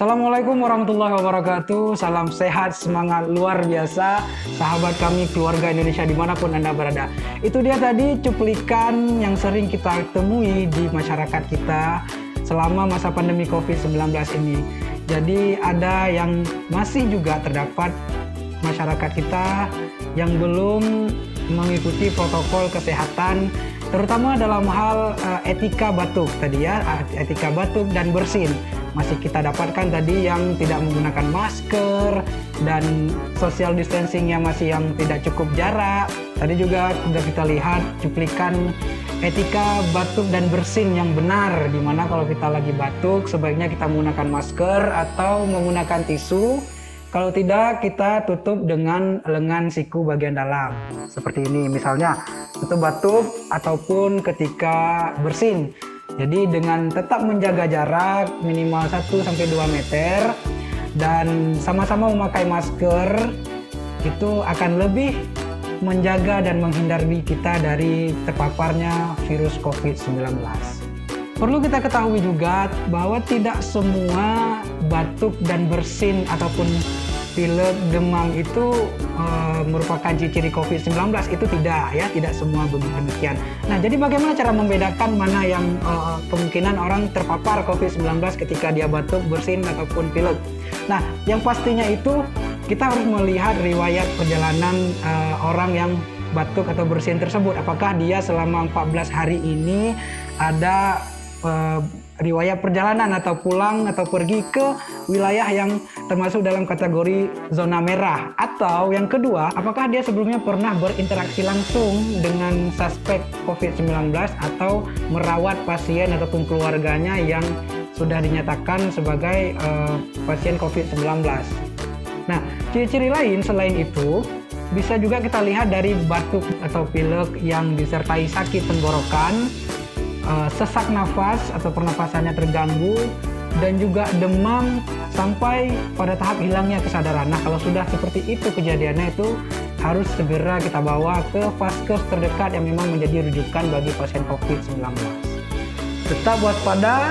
Assalamualaikum warahmatullahi wabarakatuh. Salam sehat, semangat luar biasa sahabat kami keluarga Indonesia dimanapun Anda berada. Itu dia tadi cuplikan yang sering kita temui di masyarakat kita selama masa pandemi COVID-19 ini. Jadi ada yang masih juga terdapat masyarakat kita yang belum mengikuti protokol kesehatan, terutama dalam hal etika batuk tadi ya, etika batuk dan bersin. Masih kita dapatkan tadi yang tidak menggunakan masker dan social distancingnya masih yang tidak cukup jarak. Tadi juga sudah kita lihat cuplikan etika batuk dan bersin yang benar, dimana kalau kita lagi batuk sebaiknya kita menggunakan masker atau menggunakan tisu. Kalau tidak, kita tutup dengan lengan siku bagian dalam seperti ini, misalnya itu batuk ataupun ketika bersin. Jadi dengan tetap menjaga jarak minimal 1-2 meter dan sama-sama memakai masker, itu akan lebih menjaga dan menghindari kita dari terpaparnya virus COVID-19. Perlu kita ketahui juga bahwa tidak semua batuk dan bersin ataupun pilek, demam itu merupakan ciri COVID-19, itu tidak ya, tidak semua demikian. Nah, jadi bagaimana cara membedakan mana yang kemungkinan orang terpapar COVID-19 ketika dia batuk, bersin ataupun pilek? Nah, yang pastinya itu kita harus melihat riwayat perjalanan orang yang batuk atau bersin tersebut. Apakah dia selama 14 hari ini ada riwayat perjalanan atau pulang atau pergi ke wilayah yang termasuk dalam kategori zona merah, atau yang kedua, apakah dia sebelumnya pernah berinteraksi langsung dengan suspek COVID-19 atau merawat pasien ataupun keluarganya yang sudah dinyatakan sebagai pasien COVID-19. Nah, ciri-ciri lain selain itu bisa juga kita lihat dari batuk atau pilek yang disertai sakit tenggorokan, sesak nafas atau pernapasannya terganggu, dan juga demam sampai pada tahap hilangnya kesadaran. Nah, kalau sudah seperti itu kejadiannya, itu harus segera kita bawa ke vaskes terdekat yang memang menjadi rujukan bagi pasien COVID-19. Tetap waspada,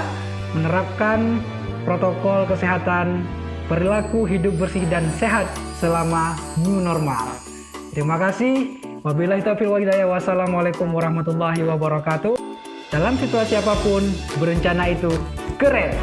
menerapkan protokol kesehatan, perilaku hidup bersih dan sehat selama new normal. Terima kasih. Wabillahi taufiq wal hidayah. Wassalamualaikum warahmatullahi wabarakatuh. Dalam situasi apapun, berencana itu keren.